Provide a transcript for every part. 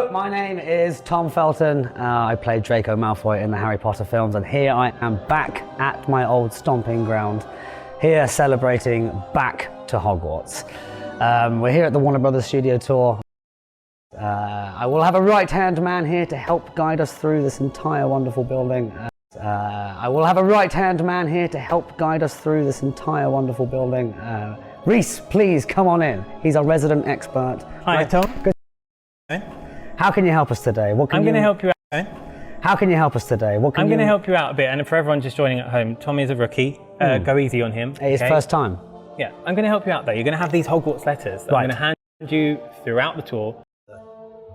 Hello, my name is Tom Felton. I played Draco Malfoy in the Harry Potter films, and here I am back at my old stomping ground, here celebrating back to Hogwarts. We're here at the Warner Brothers studio tour. I will have a right-hand man here to help guide us through this entire wonderful building. Reese, please come on in. He's our resident expert. Hi, Tom. Good. How can you help us today? I'm going to help you out. How can you help us today? I'm going to help you out a bit, and for everyone just joining at home, Tom is a rookie. Go easy on him. It's his first time. Yeah, I'm going to help you out though. You're going to have these Hogwarts letters that I'm going to hand you throughout the tour.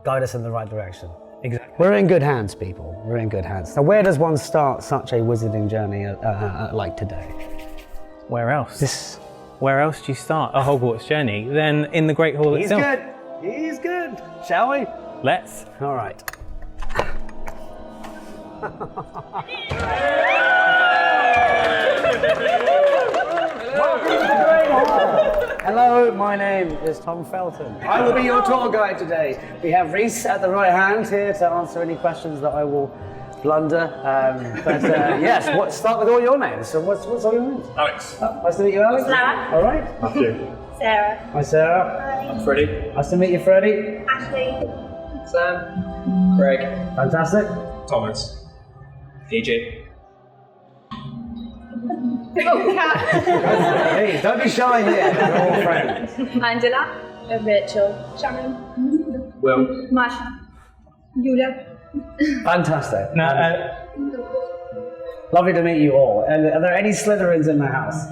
Guide us in the right direction. Exactly. We're in good hands, people. We're in good hands. Now, where does one start such a wizarding journey like today? Where else? Where else do you start a Hogwarts journey than in the Great Hall itself? He's good. Shall we? Let's. All right. Welcome to the Great Hall. Hello, my name is Tom Felton. I will be your tour guide today. We have Reese at the right hand here to answer any questions that I will blunder. Yes, start with all your names. So what's all your names? Alex. Nice to meet you, Alex. Lara. All right. Matthew. Sarah. Hi, Sarah. Hi. I'm Freddie. Nice to meet you, Freddie. Ashley. Sam. Craig. Fantastic. Thomas. DJ. Oh, Kat. Hey, don't be shy here. We're all friends. Angela. Rachel. Shannon. Will. Masha. Julia. Fantastic. No, Lovely to meet you all. And are there any Slytherins in the house?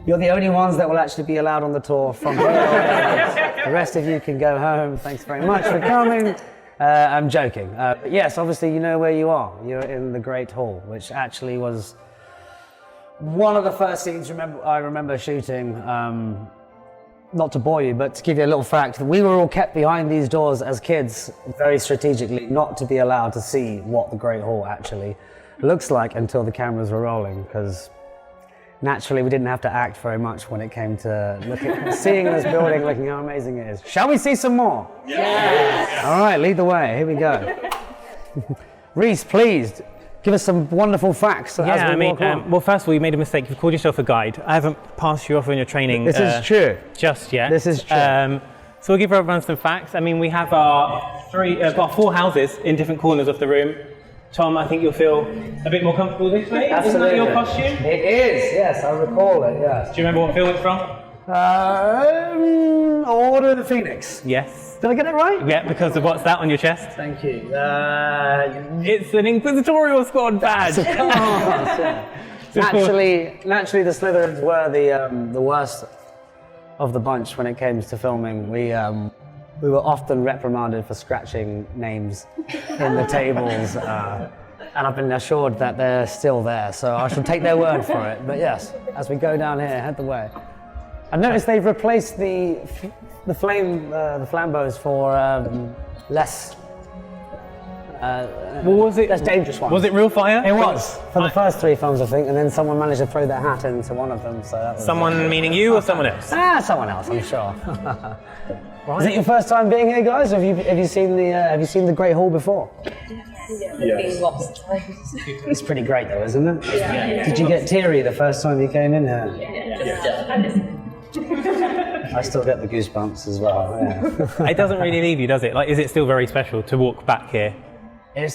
You're the only ones that will actually be allowed on the tour from here on. The rest of you can go home. Thanks very much for coming. I'm joking. Yes, obviously you know where you are. You're in the Great Hall, which actually was one of the first scenes I remember shooting. Not to bore you, but to give you a little fact, we were all kept behind these doors as kids, very strategically, not to be allowed to see what the Great Hall actually looks like until the cameras were rolling, because naturally we didn't have to act very much when it came to seeing this building, looking how amazing it is. Shall we see some more? Yes. All right, lead the way. Here we go. Reese, please. Give us some wonderful facts as we walk on. well, first of all, you made a mistake. You've called yourself a guide. I haven't passed you off in your training. This is true. Just yet. This is true. So we'll give everyone some facts. I mean, we have our 4 houses in different corners of the room. Tom, I think you'll feel a bit more comfortable this way. Absolutely. Isn't that your costume? It is, yes, I recall it, yes. Do you remember what film it's from? Order of the Phoenix. Yes. Did I get it right? Yeah, because of what's that on your chest? Thank you. It's an Inquisitorial Squad badge. Naturally, the Slytherins were the worst of the bunch when it came to filming. We were often reprimanded for scratching names in the tables, and I've been assured that they're still there, so I shall take their word for it. But yes, as we go down here, head the way. I've noticed they've replaced the flambeaux for less. Less dangerous ones. Was it real fire? It was for the first 3 films, I think, and then someone managed to throw their hat into one of them. So that was Someone meaning you or someone else? someone else, I'm sure. Right. Is it your first time being here, guys? Have you seen the Great Hall before? Yes. It's pretty great, though, isn't it? Yeah. Did you get teary the first time you came in here? Yeah. I still get the goosebumps as well. Yeah. It doesn't really leave you, does it? Like, is it still very special to walk back here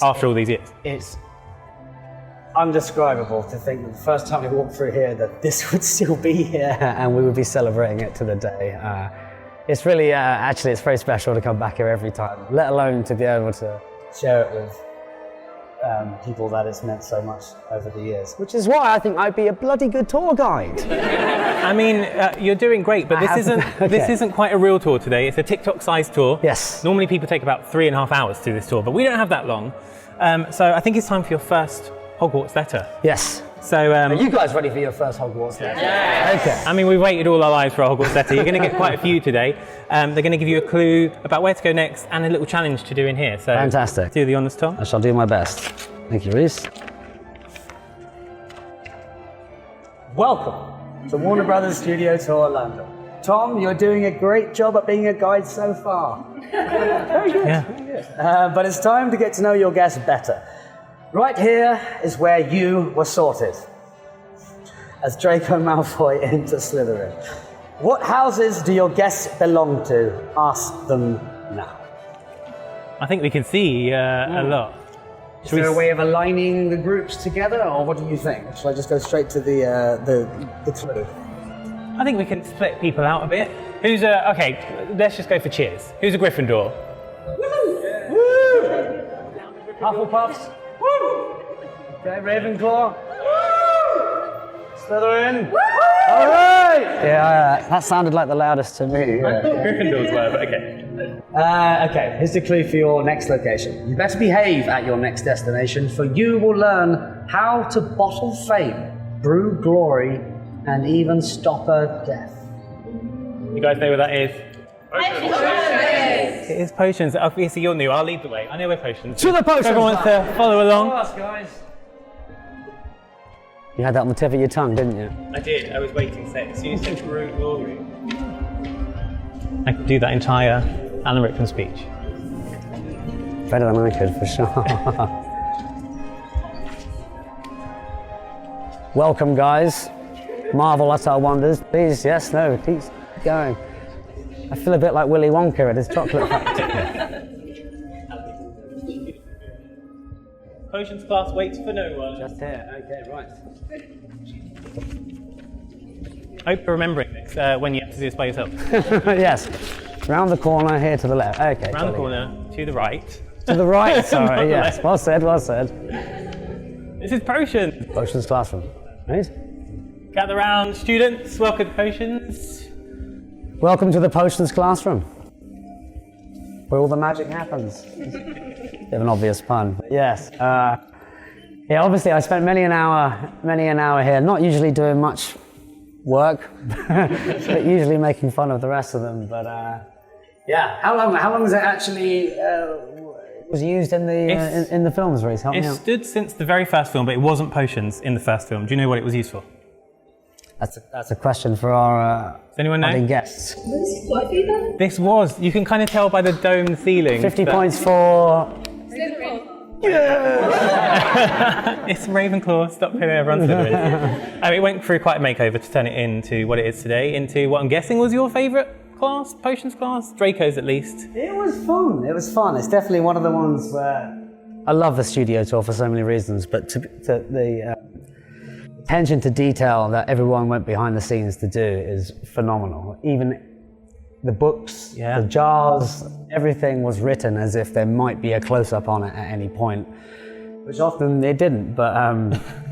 after all these years? It's undescribable to think that the first time we walked through here that this would still be here and we would be celebrating it to the day. It's really, actually, it's very special to come back here every time, let alone to be able to share it with people that it's meant so much over the years. Which is why I think I'd be a bloody good tour guide. I mean, you're doing great, but this isn't quite a real tour today. It's a TikTok-sized tour. Yes. Normally people take about 3.5 hours to do this tour, but we don't have that long. So I think it's time for your first Hogwarts letter. Yes. So, are you guys ready for your first Hogwarts letter? Yeah. Okay. I mean, we've waited all our lives for a Hogwarts letter. You're going to get quite a few today. They're going to give you a clue about where to go next and a little challenge to do in here. So, fantastic. Do the honours, Tom. I shall do my best. Thank you, Reese. Welcome to Warner Brothers Studio Tour London. Tom, you're doing a great job at being a guide so far. Very good. Yeah. Very good. But it's time to get to know your guests better. Right here is where you were sorted. As Draco Malfoy enters Slytherin. What houses do your guests belong to? Ask them now. I think we can see a lot. Is there a way of aligning the groups together, or what do you think? Shall I just go straight to the clue? I think we can split people out a bit. Who's a... Okay, let's just go for cheers. Who's a Gryffindor? Hufflepuffs? Okay, Ravenclaw? Slytherin? All right! Yeah, that sounded like the loudest to me. I thought Gryffindors were, but okay. Okay, here's the clue for your next location. You better behave at your next destination, for you will learn how to bottle fame, brew glory, and even stop a death. You guys know where that is? It is potions. Obviously, you're new. I'll lead the way. I know where potions. To the potions! Everyone wants to follow along. Guys. You had that on the tip of your tongue, didn't you? I did. I was waiting. So as soon as you said brew glory, I could do that entire Alan Rickman speech. Better than I could, for sure. Welcome, guys. Marvel at our wonders. Please, yes, no, keep going. I feel a bit like Willy Wonka at his chocolate factory. Potions class waits for no one. Just here, okay, right. I hope you're remembering this when you have to do this by yourself. Yes, round the corner, here to the left. Okay. Round the corner, to the right. To the right, Not sorry, the yes. left. Well said, well said. This is Potions. Potions classroom, right? Gather round, students. Welcome to Potions. Welcome to the Potions classroom, where all the magic happens. Bit of an obvious pun, but yes. Yeah, obviously I spent many an hour here, not usually doing much work, but usually making fun of the rest of them. But yeah, how long is it actually was used in the films, Reese? Help me It out. stood since the very first film, but it wasn't potions in the first film. Do you know what it was used for? That's a question for our Does anyone know? budding guests. This was. You can kind of tell by the domed ceiling. 50 points for. It's Ravenclaw. Stop putting everyone's Slytherin. It went through quite a makeover to turn it into what it is today, into what I'm guessing was your favourite class, potions class, Draco's at least. It was fun. It was fun. It's definitely one of the ones where I love the studio tour for so many reasons, but the attention to detail that everyone went behind the scenes to do is phenomenal. Even the books, the jars, everything was written as if there might be a close-up on it at any point, which often it didn't, but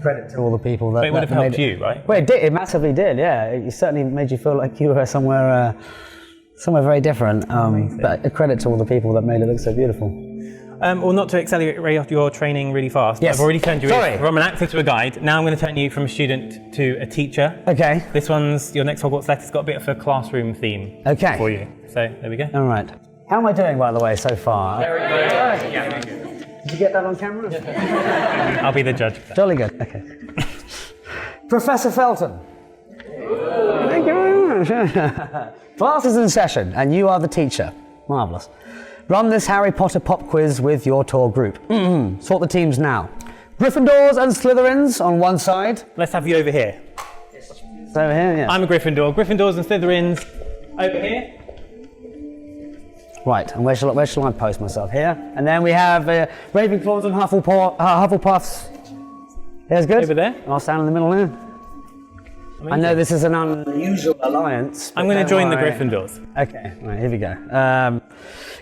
credit to all the people that... But it would have helped you, right? Well, it did. It massively did, yeah. It certainly made you feel like you were somewhere very different, but a credit to all the people that made it look so beautiful. Well, not to accelerate your training really fast, Yes. I've already turned you Sorry. from an actor to a guide. Now I'm going to turn you from a student to a teacher. Okay. This one's, your next Hogwarts letter's got a bit of a classroom theme for you. So, there we go. All right. How am I doing, by the way, so far? Very good. Yeah. Did you get that on camera? I'll be the judge for that. Jolly good. Okay. Professor Felton. Thank you very much. Class is in session, and you are the teacher. Marvellous. Run this Harry Potter pop quiz with your tour group. Sort the teams now. Gryffindors and Slytherins on one side. Let's have you over here. So here, yeah. I'm a Gryffindor. Gryffindors and Slytherins over here. Right, and where shall I post myself? Here. And then we have Ravenclaws and Hufflepuffs. Here's good. Over there. I'll stand in the middle there. I know this is an unusual alliance. I'm going to join the Gryffindors. Okay, right, here we go.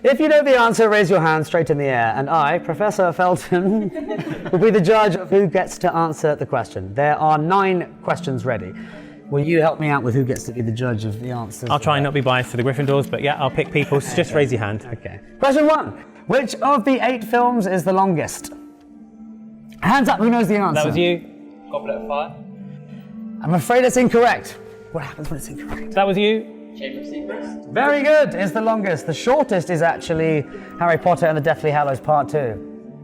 If you know the answer, raise your hand straight in the air, and I, Professor Felton, will be the judge of who gets to answer the question. There are 9 questions ready. Will you help me out with who gets to be the judge of the answers? I'll try and not be biased to the Gryffindors, but yeah, I'll pick people. So just raise your hand. Okay. Question 1. Which of the 8 films is the longest? Hands up, who knows the answer? That was you. Goblet of Fire. I'm afraid it's incorrect. What happens when it's incorrect? That was you. Chamber of Secrets. Very good. It's the longest. The shortest is actually Harry Potter and the Deathly Hallows Part 2.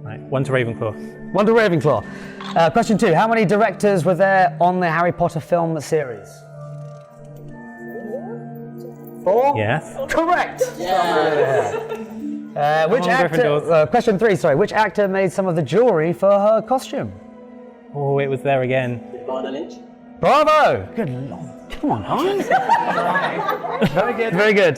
Right, 1 to Ravenclaw. 1 to Ravenclaw. Question 2. How many directors were there on the Harry Potter film series? 4? Yes. Correct. Which on, actor? Gryffindors. Question 3. Sorry. Which actor made some of the jewelry for her costume? Oh, it was there again. Barn and Lynch. Bravo. Good lord. Come on, guys. Very good. Very good.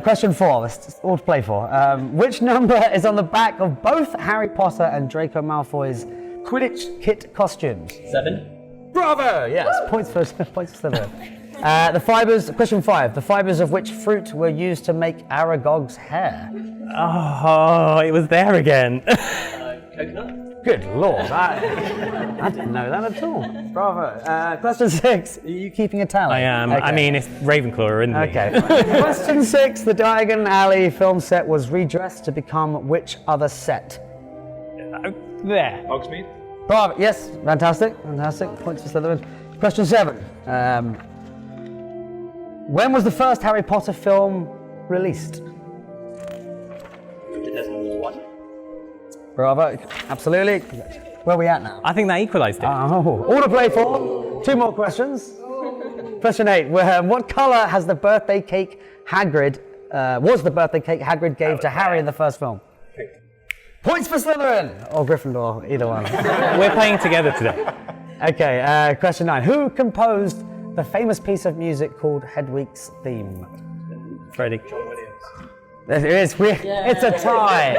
Question 4. That's all to play for. Which number is on the back of both Harry Potter and Draco Malfoy's Quidditch kit costumes? 7. Bravo! Yes, points for Slytherin. The fibers. Question 5. The fibers of which fruit were used to make Aragog's hair? Oh, it was there again. Coconut. Good lord, I didn't know that at all. Bravo. Question 6. Are you keeping a tally? I am. Okay. I mean, it's Ravenclaw, isn't it? Okay. Question 6. The Diagon Alley film set was redressed to become which other set? There. Hogsmeade. Bravo. Yes. Fantastic. Fantastic. Points for Slytherin. Question 7. When was the first Harry Potter film released? 2001. Bravo. Absolutely. Where are we at now? I think that equalised it. Oh, all to play for. 2 more questions. Question 8. What colour has the birthday cake Hagrid gave to Harry in the first film? Points for Slytherin or Gryffindor, either one. We're playing together today. Okay, question 9. Who composed the famous piece of music called Hedwig's Theme? Freddie. It is. It's a tie.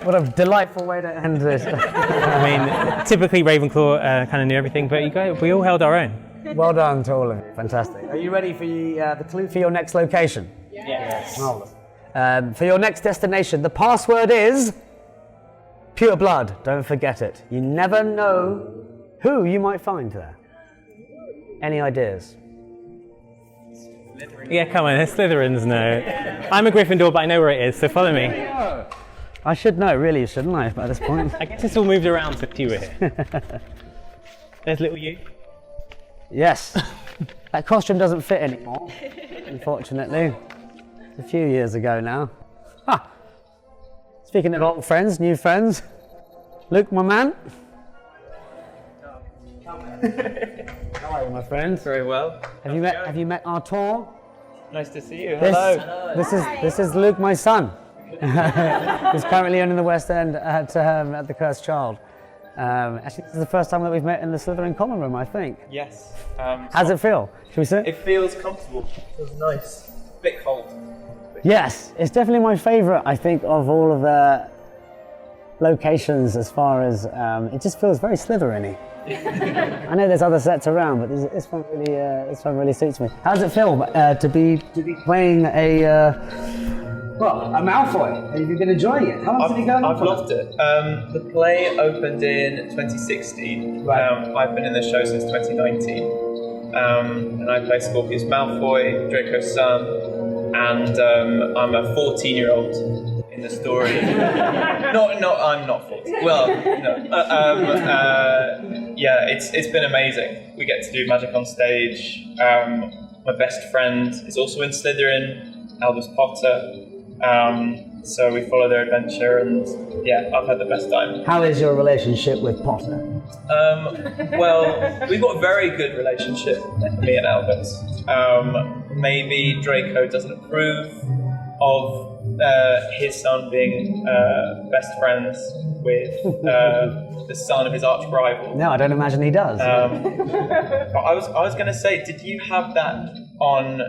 What a delightful way to end this. I mean, typically Ravenclaw kind of knew everything, but we all held our own. Well done to all of you. Fantastic. Are you ready for the clue for your next location? Yes. Marvelous. For your next destination, the password is pure blood. Don't forget it. You never know who you might find there. Any ideas? Yeah, come on, it's Slytherins know. I'm a Gryffindor, but I know where it is, so follow me. I should know, really, shouldn't I, at this point? I guess it's all moved around since you were here. There's little you. Yes. That costume doesn't fit anymore, unfortunately. It's a few years ago now. Ah. Speaking of old friends, new friends. Luke, my man. How are you, my friend? Very well. Have you met our tour? Nice to see you. This is Luke, my son. Who's currently in the West End at the Cursed Child. Actually, this is the first time that we've met in the Slytherin common room, I think. Yes. How's it feel? Should we sit? It feels comfortable. It feels nice. Bit cold. Yes, it's definitely my favourite, I think, of all of the locations as far as it just feels very Slytherin-y. I know there's other sets around, but this one really suits me. How does it feel to be playing a Malfoy? Have you been enjoying it? How long did you go? I've loved it. The play opened in 2016. Right. I've been in the show since 2019. And I play Scorpius Malfoy, Draco's son, and I'm a 14-year-old in the story. No, I'm not 14. Well, no. Yeah, it's been amazing. We get to do magic on stage. My best friend is also in Slytherin, Albus Potter. So we follow their adventure, and yeah, I've had the best time. How is your relationship with Potter? Well, we've got a very good relationship, me and Albus. Maybe Draco doesn't approve of his son being best friends with the son of his arch rival. No, I don't imagine he does. But I was going to say, did you have that on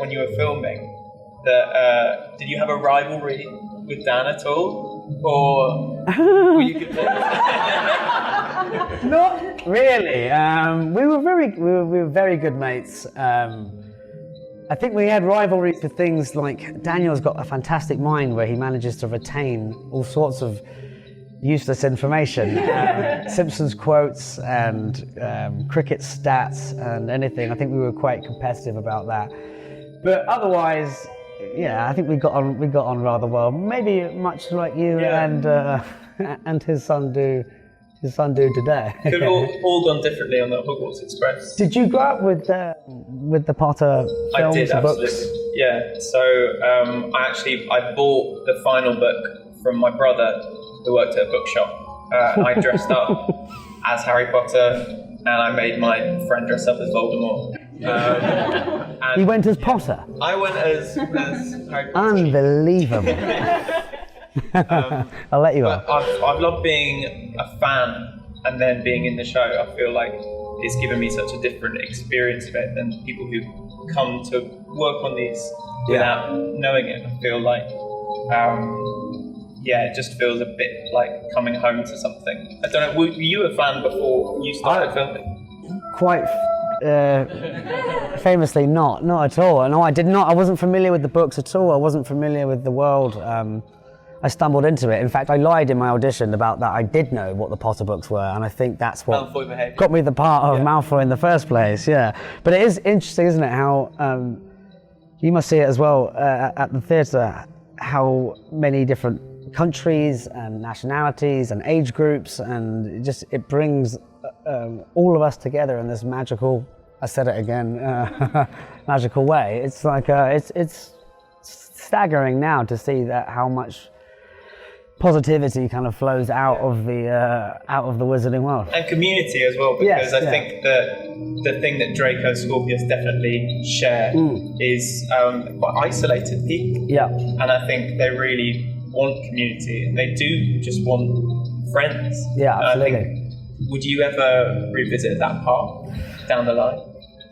when you were filming? Did you have a rivalry with Dan at all, or were you good mates? Not really. We were very good mates. I think we had rivalries with things like Daniel's got a fantastic mind where he manages to retain all sorts of useless information, Simpsons quotes and cricket stats and anything. I think we were quite competitive about that. But otherwise, yeah, I think we got on rather well. Maybe much like you and his son do today. Could have all gone differently on the Hogwarts Express. Did you grow up with the Potter films? I did, and absolutely. books? Yeah. So I bought the final book from my brother, who worked at a bookshop. I dressed up as Harry Potter, and I made my friend dress up as Voldemort. And You went as Potter. I went as Harry Potter. Unbelievable. I'll let you But off. I've loved being a fan and then being in the show. I feel like it's given me such a different experience of it than people who come to work on these without knowing it. I feel like, it just feels a bit like coming home to something. I don't know, were you a fan before you started filming? Quite famously not at all. No, I did not. I wasn't familiar with the books at all. I wasn't familiar with the world. I stumbled into it. In fact, I lied in my audition about that. I did know what the Potter books were, and I think that's what Malfoy behaviour. got me the part of Malfoy in the first place. Yeah, but it is interesting, isn't it? How you must see it as well at the theatre. How many different countries and nationalities and age groups, and it brings all of us together in this magical. I said it again, magical way. It's like it's staggering now to see that how much positivity kind of flows out of the wizarding world. And community as well, because I think that the thing that Draco and Scorpius definitely share is quite isolated people. Yeah. And I think they really want community, and they do just want friends. Yeah, And absolutely. I think, would you ever revisit that part down the line?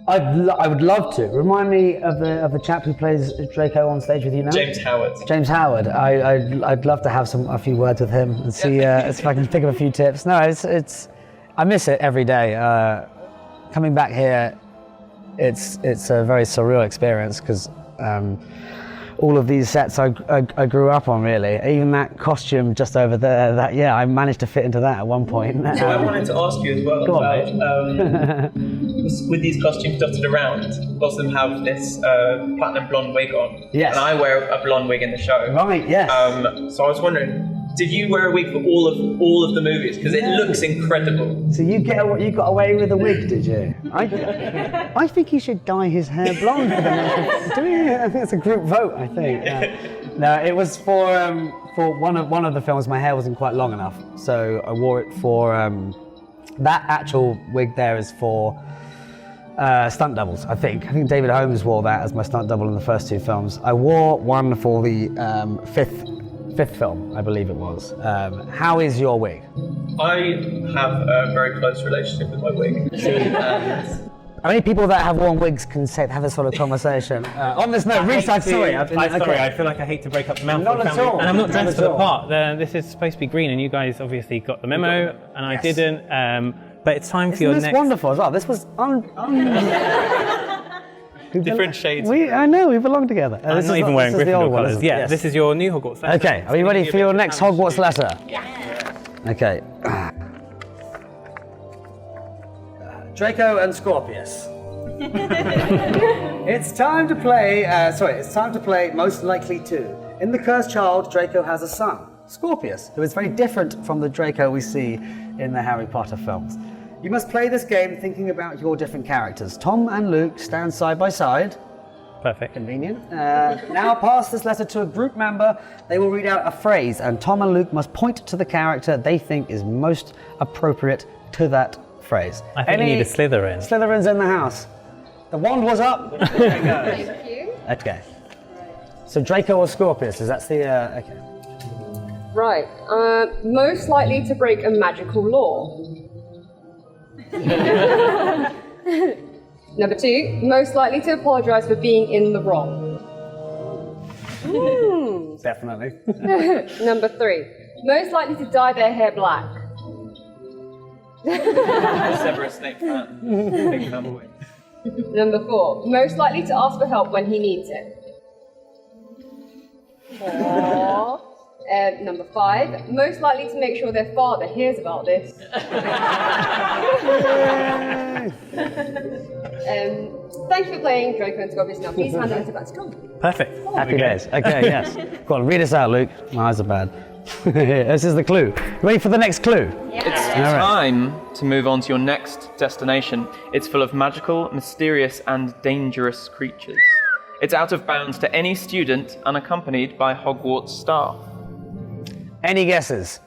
I would love to. Remind me of the chap who plays Draco on stage with you now. James Howard. James Howard. I'd love to have a few words with him and see if I can pick up a few tips. No, it's I miss it every day. Coming back here, it's a very surreal experience because all of these sets I grew up on, really. Even that costume just over there, I managed to fit into that at one point. So I wanted to ask you as well Go on, about with these costumes dotted around, lots of them have this platinum blonde wig on. Yes. And I wear a blonde wig in the show. Right, yes. So I was wondering, did you wear a wig for all of the movies? Because it looks incredible. So you got away with a wig, did you? I think he should dye his hair blonde for the next. Do we? I think it's a group vote. I think. No, it was for one of the films. My hair wasn't quite long enough, so I wore it for that actual wig. There is for stunt doubles. I think David Holmes wore that as my stunt double in the first two films. I wore one for the fifth film, I believe it was. How is your wig? I have a very close relationship with my wig. How many people that have worn wigs can have this sort of conversation? On this note, Reese, I'm sorry. I feel like I hate to break up the Malfoy Not at family. all. And I'm not Not dressed at for the all. part. This is supposed to be green, and you guys obviously got the memo, and I didn't. But it's time for your Isn't this next. wonderful as well? This was Different shades. I know, we belong together. I'm This not is even wearing this is the Gryffindor old one, colours. isn't it? Yeah, Yes. this is your new Hogwarts letter. Okay, are you ready for your next Hogwarts letter? Yeah. Okay. Draco and Scorpius. It's time to play. It's time to play Most Likely To. In The Cursed Child, Draco has a son, Scorpius, who is very different from the Draco we see in the Harry Potter films. You must play this game thinking about your different characters. Tom and Luke stand side by side. Perfect. Convenient. Now pass this letter to a group member. They will read out a phrase, and Tom and Luke must point to the character they think is most appropriate to that phrase. I think you need a Slytherin. Slytherins in the house. The wand was up. There you go. Thank you. Okay. So Draco or Scorpius? That's the okay. Right. Most likely to break a magical law. Number 2, most likely to apologise for being in the wrong. Definitely. Number 3, most likely to dye their hair black. Severus Snape fan. Big fanboy. Number 4, most likely to ask for help when he needs it. Aww. Number 5, most likely to make sure their father hears about this. Thank you for playing Draco and Scorpius. Now please hand the letter back to Tom. Perfect. Happy days. Okay, yes. Go on, read us out, Luke. My eyes are bad. This is the clue. Ready for the next clue? It's All right. time to move on to your next destination. It's full of magical, mysterious, and dangerous creatures. It's out of bounds to any student unaccompanied by Hogwarts staff. Any guesses?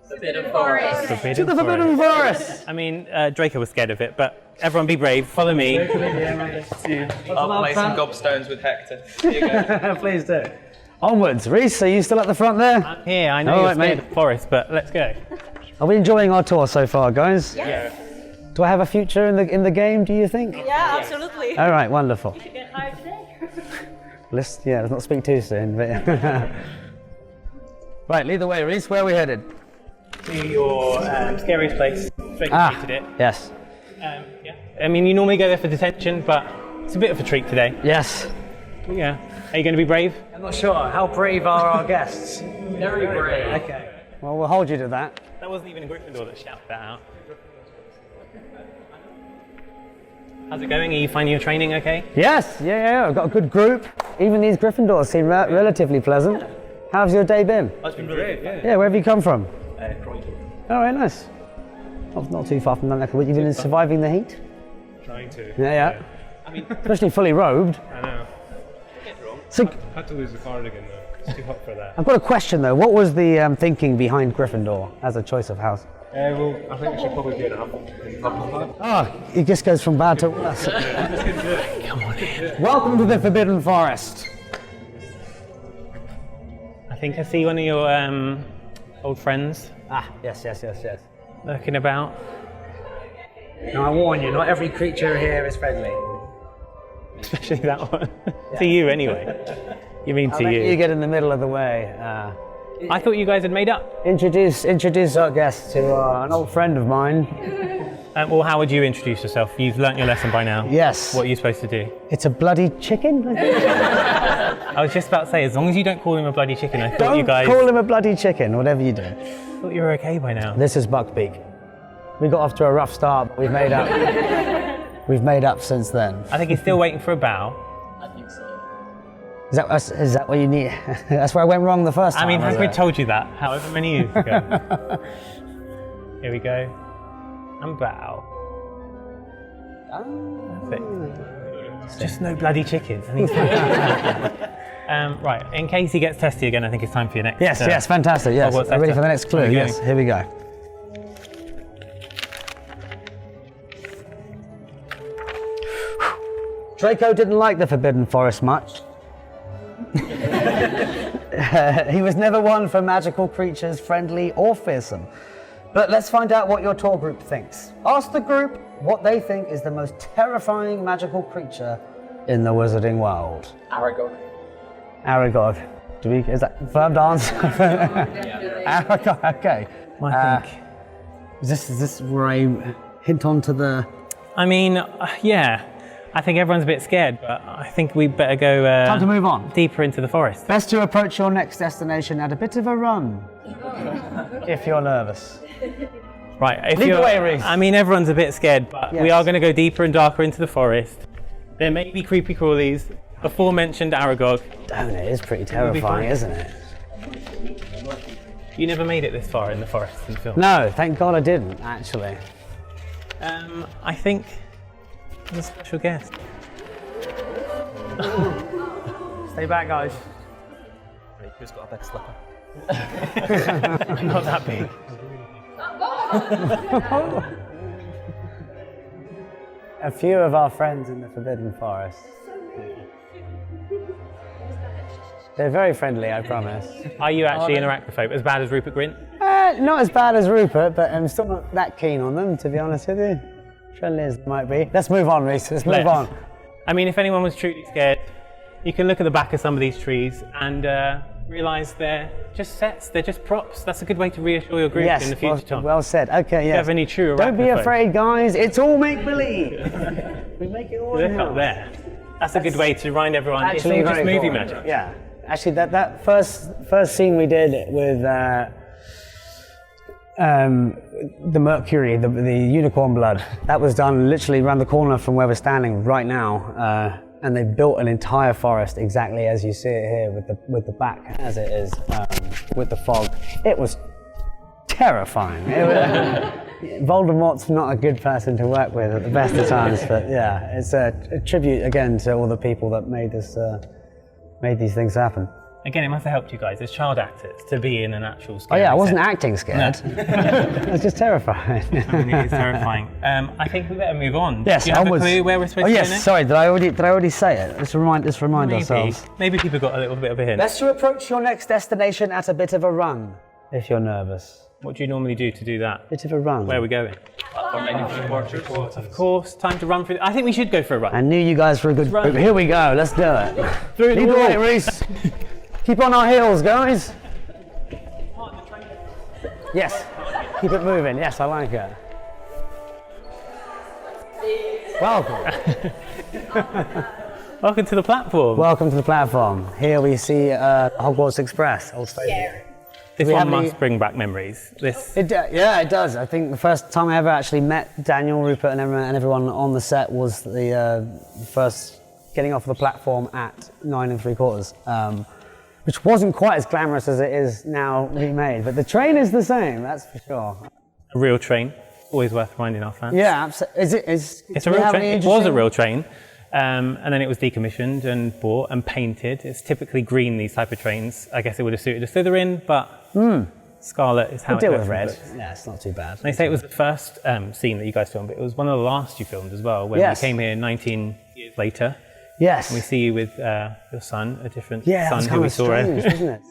Forbidden Forest. Forbidden To the Forbidden Forest! I mean, Draco was scared of it, but everyone be brave. Follow me. I'll play some gobstones with Hector. Here you go. Please do. Onwards. Reese, are you still at the front there? I'm here. I know All you're right, scared mate. of the forest, but let's go. Are we enjoying our tour so far, guys? Yeah. Do I have a future in the game, do you think? Yeah, absolutely. All right, wonderful. Get hired today. Let's not speak too soon. But right, lead the way, Reese. Where are we headed? To your scariest place. Draco hated it. Yes. Yeah. I mean, you normally go there for detention, but it's a bit of a treat today. Yes. Yeah. Are you going to be brave? I'm not sure. How brave are our guests? Very brave. Okay. Well, we'll hold you to that. That wasn't even a Gryffindor that shouted that out. How's it going? Are you finding your training okay? Yes. Yeah. I've got a good group. Even these Gryffindors seem relatively pleasant. How's your day been? That's been great. Yeah. Where have you come from? Croydon. All right. Nice. Not too far from that. You've been surviving the heat. Trying to. Yeah. I mean, Especially fully robed. I know. So Had to lose the cardigan though. It's too hot for that. I've got a question though. What was the thinking behind Gryffindor as a choice of house? Well, I think it should probably be an apple. Oh, it just goes from bad to worse. Come on in. Welcome to the Forbidden Forest. I think I see one of your old friends Ah, yes. lurking about. Now I warn you, not every creature here is friendly. Especially that one. To you, anyway. You mean I'll to let you? you get in the middle of the way. I thought you guys had made up. Introduce our guest to an old friend of mine. Well, how would you introduce yourself? You've learnt your lesson by now. Yes. What are you supposed to do? It's a bloody chicken. I think. I was just about to say, as long as you don't call him a bloody chicken, I thought you Don't guys call him a bloody chicken, whatever you do. thought you were okay by now. This is Buckbeak. We got off to a rough start, but we've made up. We've made up since then. I think he's still waiting for a bow. I think so. Is that what you need? That's where I went wrong the first time. I mean, was Hagrid it? told you that however many years ago. Here we go. And bow. Perfect. Just no bloody chicken. And he's right, in case he gets testy again, I think it's time for your next. Yes, fantastic. Yes, Hogwarts I'm ready letter. for the next clue. There you go. Yes, here we go. Draco didn't like the Forbidden Forest much. He was never one for magical creatures, friendly or fearsome. But let's find out what your tour group thinks. Ask the group what they think is the most terrifying magical creature in the wizarding world. Aragog. Aragog. Is that confirmed answer? Aragog, okay. I think. Is this where I hint on to the... I mean, yeah. I think everyone's a bit scared, but I think we better go Time to move on. deeper into the forest. Best to approach your next destination at a bit of a run. If you're nervous. Right, if Lead the you're, way, Reese. I mean, everyone's a bit scared, but we Yes. are going to go deeper and darker into the forest. There may be creepy crawlies, aforementioned Aragog. Don't it? It's pretty terrifying, fine. isn't it? You never made it this far in the forest in the film. No, thank God I didn't, actually. I think there's a special guest. Stay back, guys. Who's got a big slipper? Not that big. A few of our friends in the Forbidden Forest. They're very friendly, I promise. Are you actually an arachnophobe, as bad as Rupert Grint? Not as bad as Rupert, but I'm still not that keen on them, to be honest with you. Friendly as they might be. Let's move on, Reese. Let's move on. I mean, if anyone was truly scared, you can look at the back of some of these trees and realise they're just sets, they're just props. That's a good way to reassure your group in the future, Tom. well said. Okay, yes. have any true Don't be arachnophobes. afraid, guys. It's all make-believe. We make it all Look in up there. That's a good way to remind everyone it's all Actually, just very movie cool. magic. Yeah. Actually, that first scene we did with the Mercury, the unicorn blood, that was done literally around the corner from where we're standing right now. And they built an entire forest exactly as you see it here, with the back as it is, with the fog. It was terrifying. Voldemort's not a good person to work with at the best of times, but yeah, it's a tribute again to all the people that made these things happen. Again, it must have helped you guys as child actors to be in an actual Oh scary yeah, I wasn't set. acting scared. I was just terrified. I mean, it is terrifying. I think we better move on. Yes, Do you have onwards. a clue where we're supposed Oh to go yes, next? sorry, did I already say it? Let's remind Maybe. ourselves. Maybe people got a little bit of a hint. Best to approach your next destination at a bit of a run, if you're nervous. What do you normally do to do that? Bit of a run. Where are we going? Of course, time to run through. I think we should go for a run. I knew you guys were a good group. Here we go, let's do it. Through Lead the way, Reese. Keep on our heels, guys. Yes, keep it moving. Yes, I like it. Welcome. Welcome to the platform. Welcome to the platform. Here we see Hogwarts Express, old stadium. This we one have any- must bring back memories. This. Yeah, it does. I think the first time I ever actually met Daniel, Rupert, and everyone on the set was the first getting off the platform at 9 3/4, which wasn't quite as glamorous as it is now remade. But the train is the same, that's for sure. A real train. Always worth reminding our fans. Yeah, absolutely. It's a do we real have train. any It was a interesting- real train. And then it was decommissioned and bought and painted. It's typically green, these type of trains. I guess it would have suited a Slytherin, but scarlet is how We'll it deal goes with in red. books. Yeah, it's not too bad. They say it was the first scene that you guys filmed, but it was one of the last you filmed as well, when Yes. you came here 19 years later. Yes. We see you with your son, a different Yeah, son that's who kind we of saw. strange, isn't it?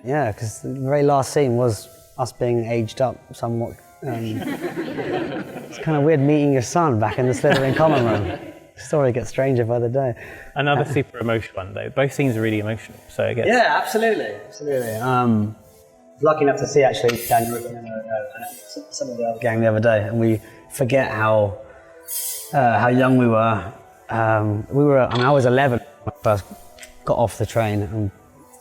Yeah, because the very last scene was us being aged up somewhat. It's kind of weird meeting your son back in the Slytherin common room. The story gets stranger by the day. Another super emotional one, though. Both scenes are really emotional, so I guess. Yeah, absolutely. Lucky enough to see actually Daniel and some of the other gang the other day, and we forget how young we were. I was 11 when I first got off the train, and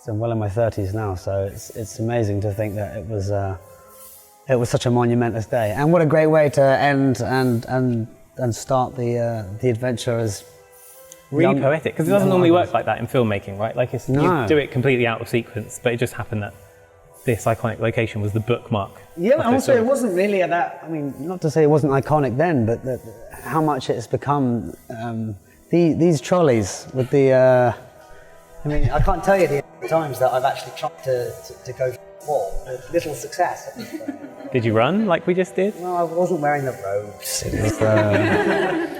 I'm well in my 30s now. So it's amazing to think that it was such a monumentous day, and what a great way to end and start the adventure as Really young- poetic, because it doesn't young normally Hogwarts. work like that in filmmaking, right? Like No. you do it completely out of sequence, but it just happened that this iconic location was the bookmark. Yeah, of and this also story. it wasn't really at that. I mean, not to say it wasn't iconic then, but how much it's become. These trolleys with the. I mean, I can't tell you the times that I've actually tried to go for with little success. Did you run like we just did? No, I wasn't wearing the robes. It was,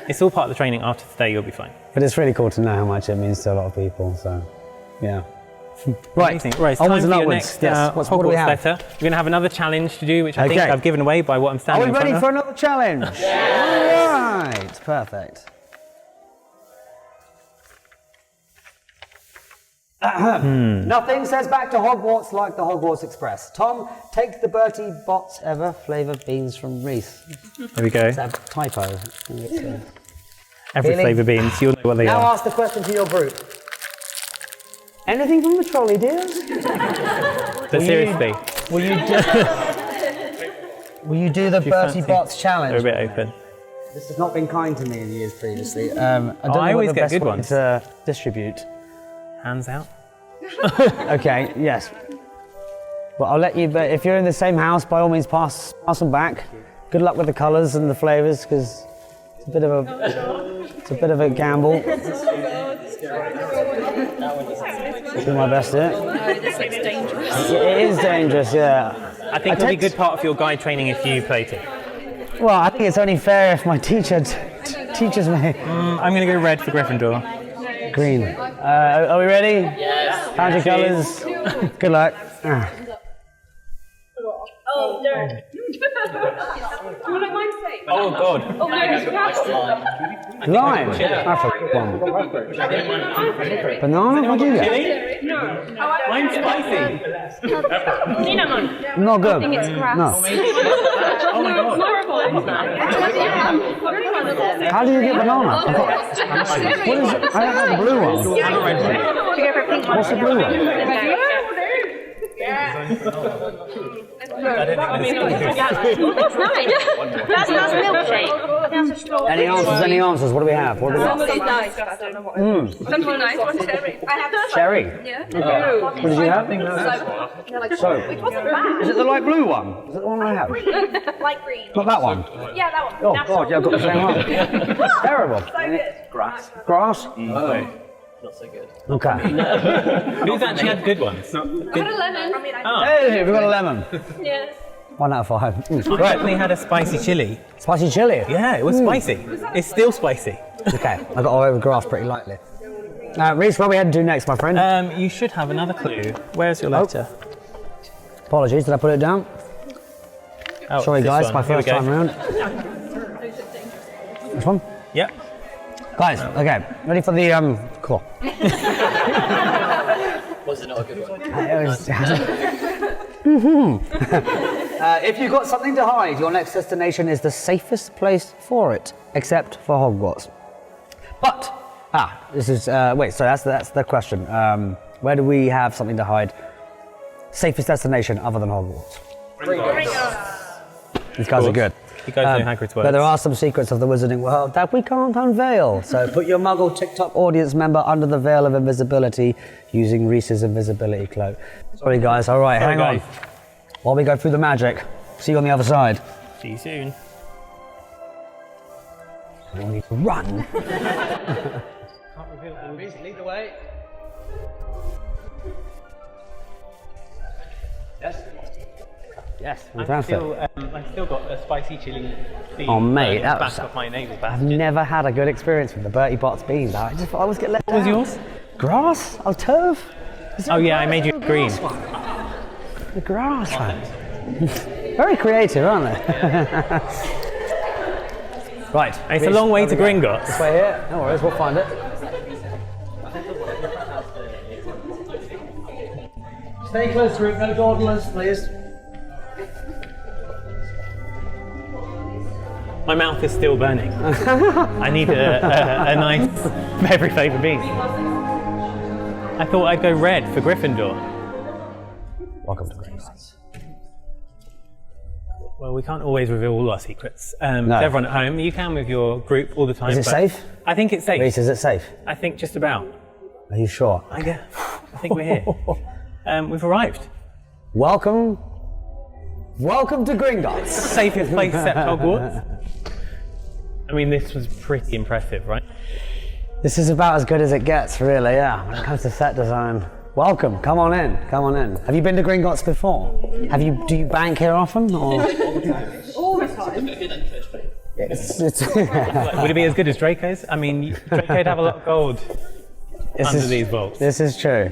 It's all part of the training. After today, you'll be fine. but it's really cool to know how much it means to a lot of people. So, yeah. Right, Amazing. Right, it's time onwards for and your upwards. next Yes. What do we Hogwarts have? letter. We're going to have another challenge to do, which I think Okay. I've given away by what I'm Are standing we in front ready of. for another challenge? All right, perfect. Nothing says back to Hogwarts like the Hogwarts Express. Tom, take the Bertie Bott's ever flavoured beans from Reese. There we go. Is that a typo? Every Really? flavour beans, you'll know what they Now are. ask the question to your group. Anything from the trolley, dear? But seriously, Will you do the Bertie fancy- Bott's they're a challenge? bit open. This has not been kind to me in the years previously. I don't know I what always the get best good way ones. to distribute. Hands out. Okay, yes. Well, I'll let you, but if you're in the same house, by all means pass them back. Good luck with the colours and the flavours, because it's a bit of a gamble. I'll do my best here. This looks dangerous. It is dangerous, yeah. I think it'll be a text- good part of your guide training if you played it. Well, I think it's only fair if my teacher teaches me. I'm going to go red for Gryffindor. Green. Are we ready? Yes. Found your colours. Good luck. Ah. Oh, no. Oh God. Oh, no. Lime. That's a good one. Banana? What do you get? Mine's spicy. Cinnamon. Not good. It's grass. No. Oh my God. How do you get banana? What is it? I don't have the blue one. What's the blue one? That's nice. That's milkshake. That's a straw. Any answers? What do we have? What do we got? It's nice. I don't know what it is. Something nice. What's cherry? I have Cherry. Yeah. What did you have? So, It wasn't bad. is it the light blue one? Is it the one I have? Light green. Not that one. Yeah, that one. Oh God, yeah, I've got the same one. Terrible. So good. Grass. not so good. Okay. Who's actually had good ones? I had a lemon. Hey, we've got a lemon. Yeah. 1 out of 5. I definitely had a spicy chili. Spicy chili. Yeah, it was spicy. It's still spicy. Okay, I got all over grass pretty lightly. Reese, what are we heading to next, my friend? You should have another clue. Where's your letter? Apologies, did I put it down? Oh, Sorry, this guys, one. my Here we first time go. round. This one? Yep. Guys, okay, ready for the cool. Was it not a good one? If you've got something to hide, your next destination is the safest place for it, except for Hogwarts. But, this is, wait, so that's the question. Where do we have something to hide? Safest destination other than Hogwarts? These guys are good. You guys know Hagrid's words. But there are some secrets of the wizarding world that we can't unveil. So put your Muggle TikTok audience member under the veil of invisibility using Reese's invisibility cloak. Sorry guys, all right, hang on. While we go through the magic, see you on the other side. See you soon. We need to run. Reese, lead the way. Yes, I've fantastic. still got a spicy chili bean Oh, mate, in that the was- back of my nasal I've passage. never had a good experience with the Bertie Bott's beans. I just thought I always get let down. What was yours? Grass? Oh, turf? Oh yeah, I made you green. The grass one. Very creative, aren't they? Right. It's a long way to Gringotts. This way here. No worries, we'll find it. Stay close to it, no dawdlers, please. My mouth is still burning. I need a nice peppery flavoured bean. I thought I'd go red for Gryffindor. Welcome to Gringotts. Well, we can't always reveal all our secrets. No. To everyone at home, you can with your group all the time. Is it but safe? I think it's safe. Reese, is it safe? I think just about. Are you sure? I think we're here. We've arrived. Welcome to Gringotts. Safest place except Hogwarts. I mean, this was pretty impressive, right? This is about as good as it gets, really, yeah, when it comes to set design. Welcome, come on in. Have you been to Gringotts before? Do you bank here often, or? All the time. Would it be as good as Draco's? I mean, Draco'd have a lot of gold under these vaults. This is true.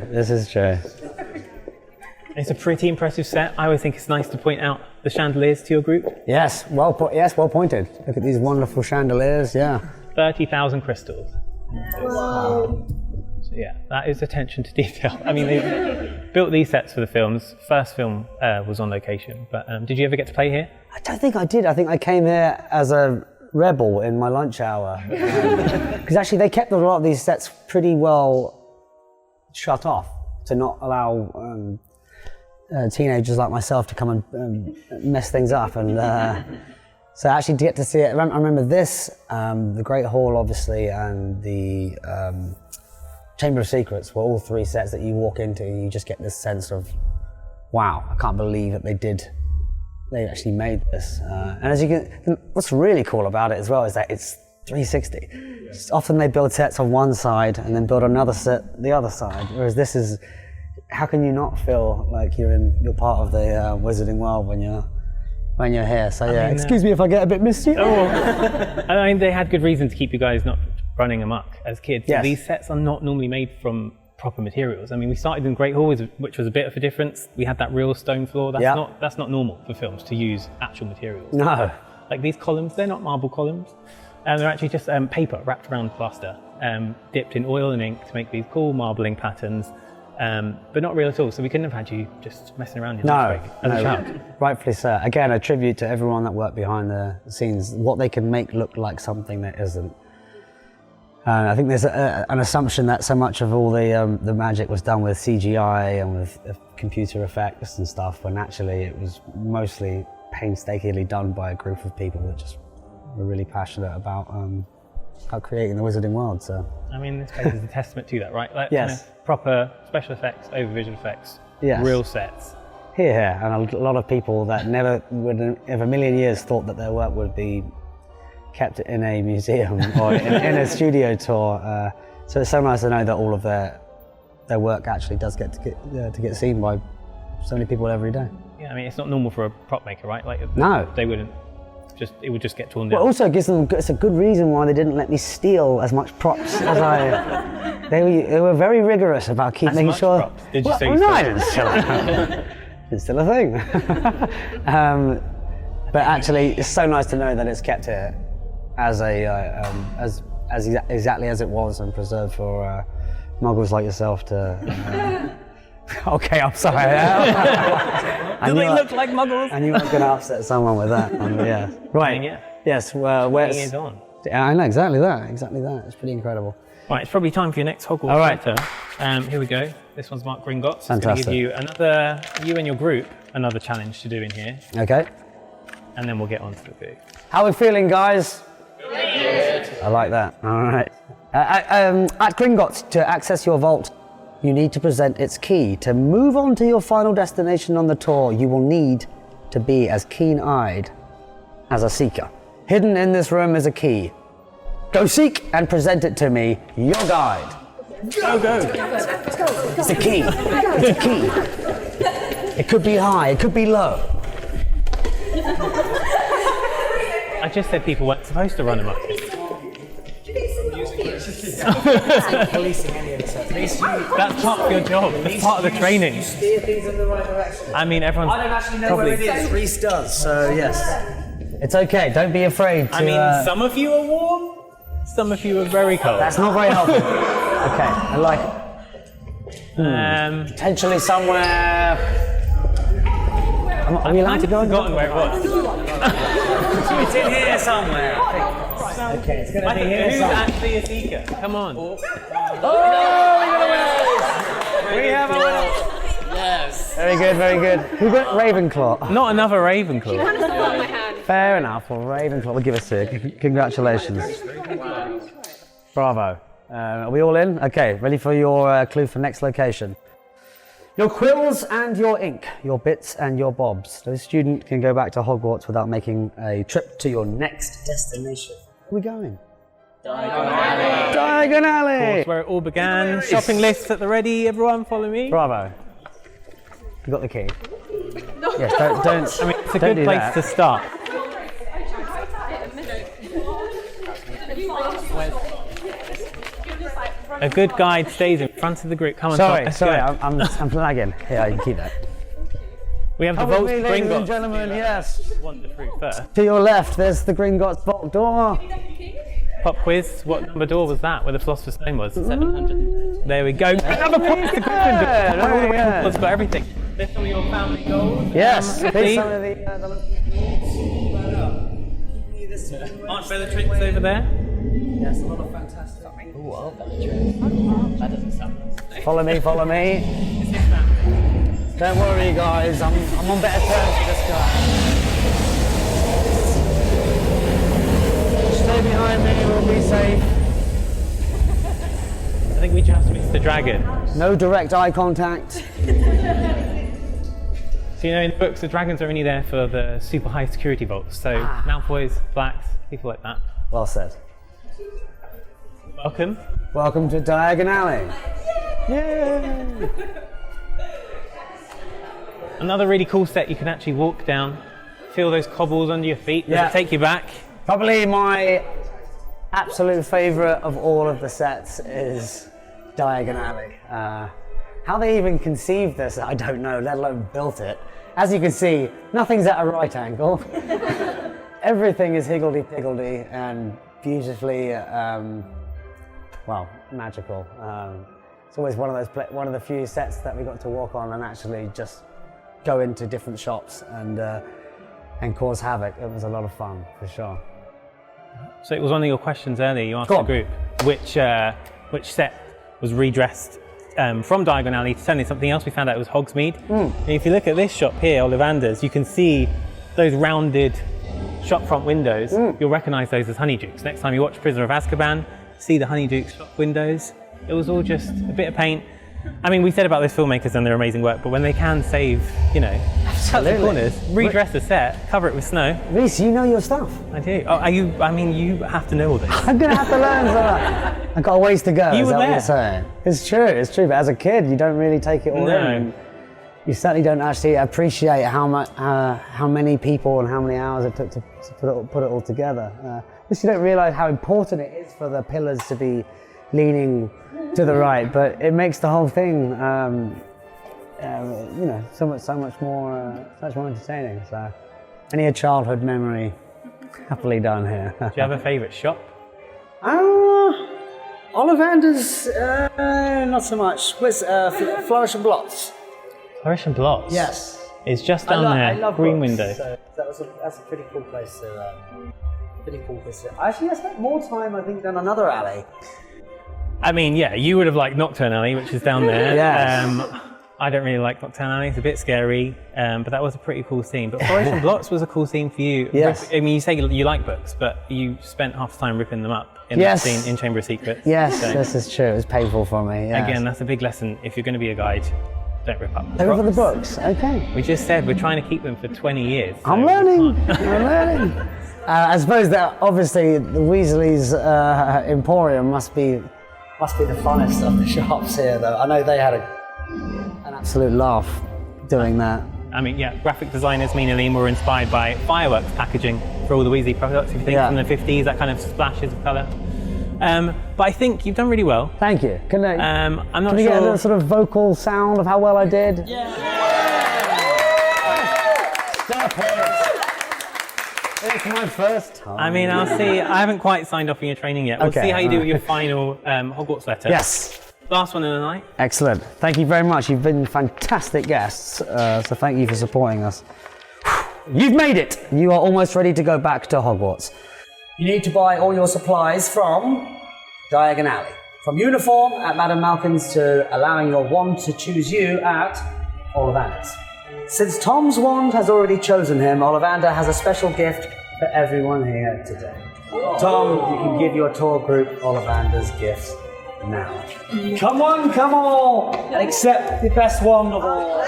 It's a pretty impressive set. I always think it's nice to point out the chandeliers to your group. Yes, well pointed. Look at these wonderful chandeliers, yeah. 30,000 crystals. So yeah, that is attention to detail. I mean, they built these sets for the films. First film was on location, but did you ever get to play here? I don't think I did. I think I came here as a rebel in my lunch hour. Because actually they kept a lot of these sets pretty well shut off to not allow teenagers like myself to come and mess things up. And so actually to get to see it, I remember this, the Great Hall obviously, and the Chamber of Secrets were all three sets that you walk into and you just get this sense of, wow, I can't believe that they actually made this. And as you can, what's really cool about it as well is that it's 360. Often they build sets on one side and then build another set the other side, whereas this is, how can you not feel like you're part of the wizarding world when you're here? So yeah, excuse me if I get a bit misty. I mean, they had good reason to keep you guys not running amok as kids. Yes. These sets are not normally made from proper materials. I mean, we started in Great Hall, which was a bit of a difference. We had that real stone floor. That's not normal for films to use actual materials. No. Like these columns, they're not marble columns. They're actually just paper wrapped around plaster, dipped in oil and ink to make these cool marbling patterns. But not real at all, so we couldn't have had you just messing around in lunch break as a child. Rightfully so. Again, a tribute to everyone that worked behind the scenes, what they can make look like something that isn't. I think there's an assumption that so much of all the magic was done with CGI and with computer effects and stuff, when actually it was mostly painstakingly done by a group of people that just were really passionate about creating the wizarding world. So I mean, this place is a testament to that, right? Like, yes. Kind of proper special effects over visual effects, yes. Real sets. Here, and a lot of people that never would have a million years thought that their work would be kept in a museum or in a studio tour So it's so nice to know that all of their work actually does get to get seen by so many people every day. Yeah, I mean, it's not normal for a prop maker, right? Like, No. They wouldn't. It would just get torn down. Well, also it gives them. It's a good reason why they didn't let me steal as much props as I. They were very rigorous about making much sure. props? Did you say well, you no, stole? I didn't steal. It's still a thing. But actually, it's so nice to know that it's kept here as exactly as it was and preserved for muggles like yourself to. Okay, I'm sorry. Do they look like muggles? I knew I was going to upset someone with that. Yeah. Right. Yeah. Yes. Well, where's? It is on. I know exactly that. Exactly that. It's pretty incredible. Right, it's probably time for your next Hogwarts All right. letter. Here we go. This one's Mark Gringotts. It's going to Fantastic. give you and your group another challenge to do in here, Okay. and then we'll get on to the boo. How are we feeling, guys? Good. I like that. All right. At Gringotts, to access your vault, you need to present its key. To move on to your final destination on the tour, you will need to be as keen-eyed as a seeker. Hidden in this room is a key. Go seek and present it to me, your guide. Go. It's a key. It's a key. It could be high, it could be low. I just said people weren't supposed to run them up. Policing any of this. That's part of your job. That's part of the training. Steer things in the right direction. I mean, everyone's I don't actually know probably. what it is. Reese does, so yes. It's okay, don't be afraid to... I mean, some of you are warm, some of you are very cold. That's not very helpful. Okay, I like it. Potentially somewhere... Are we allowed to go? I've forgotten where it was. It's in here somewhere. Okay, it's going to be here Who's somewhere. actually a seeker? Come on. Oh, we have a winner. Yes. Very good, very good. Who got Ravenclaw? Not another Ravenclaw. Fair enough. Well, Ravenclaw will give us a congratulations. Bravo. Are we all in? Okay, ready for your clue for next location. Your quills and your ink, your bits and your bobs. No student can go back to Hogwarts without making a trip to your next destination. Where are we going? Diagon Alley! That's where it all began. Shopping lists at the ready. Everyone follow me. Bravo. You got the key. Yes, don't. I mean, it's a Don't good do place that. to start. A good guide stays in front of the group. Come on, Tom, let's Sorry, go. I'm flagging. Here, you can keep that. We have the Come with vaults me, ladies and Gringotts. gentlemen, yes. Want the fruit first. To your left, there's the Gringotts vault door. Pop quiz. What number door was that? Where the Philosopher's Stone was? 700. There we go. Another point to Gryffindor. Yeah, All the there we go. Ravenclaws got everything. There's some of your family goals. Yes, Please. please. Some of the Aren't Bellatrix over there? yes, a lot of fantastic. Ooh, I'll that doesn't sound nice. Follow me. Don't worry, guys. I'm on better terms with this guy. Stay behind me. We'll be safe. I think we just missed the dragon. No direct eye contact. So you know, in the books, the dragons are only there for the super high security vaults. So Malfoys, Blacks, people like that. Well said. Welcome. Welcome to Diagon Alley. Yay! Another really cool set. You can actually walk down, feel those cobbles under your feet. Does Yeah. it take you back? Probably my absolute favourite of all of the sets is Diagon Alley. How they even conceived this, I don't know, let alone built it. As you can see, nothing's at a right angle. Everything is higgledy-piggledy and beautifully, magical. It's always one of the few sets that we got to walk on and actually just go into different shops and cause havoc. It was a lot of fun, for sure. So it was one of your questions earlier. You asked Go the on. group which set was redressed from Diagon Alley to turn into something else. We found out it was Hogsmeade. And if you look at this shop here, Ollivander's, you can see those rounded shop front windows. You'll recognise those as Honeydukes. Next time you watch Prisoner of Azkaban, see the Honeydukes shop windows. It was all just a bit of paint. I mean, we said about those filmmakers and their amazing work, but when they can save, cut the Absolutely. corners, redress the set, cover it with snow. Reese, you know your stuff. I do. Oh, you have to know all this. I'm gonna have to learn some of that. I've got a ways to go. You is were that what there. you're saying? It's true. But as a kid, you don't really take it all No. in. And you certainly don't actually appreciate how many people and how many hours it took to put it all together. You don't realise how important it is for the pillars to be leaning to the right, but it makes the whole thing, so much more entertaining. So, any childhood memory happily done here. Do you have a favourite shop? Ollivander's, not so much. Where's Flourish and Blots? Flourish and Blots. Yes. It's just down there. I love green books, window. So that's a pretty cool place to. Pretty cool visit. Actually, I spent more time, I think, than another alley. I mean, yeah, you would have liked Nocturne Alley, which is down there. Yes. I don't really like Nocturne Alley. It's a bit scary, but that was a pretty cool scene. But Flourish and Blots was a cool scene for you. Yes. I mean, you say you like books, but you spent half the time ripping them up in Yes. that scene in Chamber of Secrets. Yes, So, this is true. It was painful for me. Yes. again, that's a big lesson. If you're going to be a guide, don't rip up They were for the books. Okay. We just said we're trying to keep them for 20 years. so I'm we learning. can't. I'm learning. I suppose that obviously the Weasley's Emporium must be the funnest of the shops here, though. I know they had an absolute laugh doing that. I mean, yeah, graphic designers, Mina Lim, were inspired by fireworks packaging for all the Weasley products. If you think Yeah. from the 50s, that kind of splashes of colour. But I think you've done really well. Thank you. Can I, I'm not can we sure. get a little sort of vocal sound of how well I did? Stop it. It's my first time. I mean, I'll see. I haven't quite signed off on your training yet. We'll Okay, see how you do with your alright. final Hogwarts letter. Yes. Last one of the night. Excellent. Thank you very much. You've been fantastic guests, so thank you for supporting us. You've made it. You are almost ready to go back to Hogwarts. You need to buy all your supplies from Diagon Alley. From uniform at Madame Malkin's to allowing your wand to choose you at Ollivander's. Since Tom's wand has already chosen him, Ollivander has a special gift for everyone here today. Tom, you can give your tour group Ollivander's gift now. Come on, and accept the best wand of all.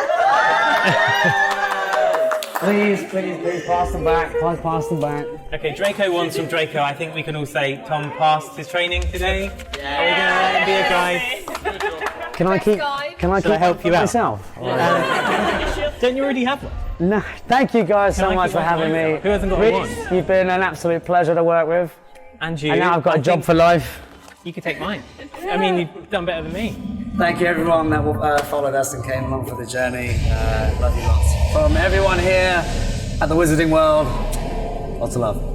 Please pass them back. Pass them back. Okay, Draco wants from Draco. I think we can all say Tom passed his training today. Yeah. Are we going to let him be a guide? Can I keep help you out? myself? Don't you already have one? No, thank you guys so I much keep for on having going? me. Who hasn't got Reece, one? You've been an absolute pleasure to work with. And you. And now I've got I a job think for life. You could take mine. I mean, you've done better than me. Thank you everyone that followed us and came along for the journey. Love you lots. From everyone here at the Wizarding World, lots of love.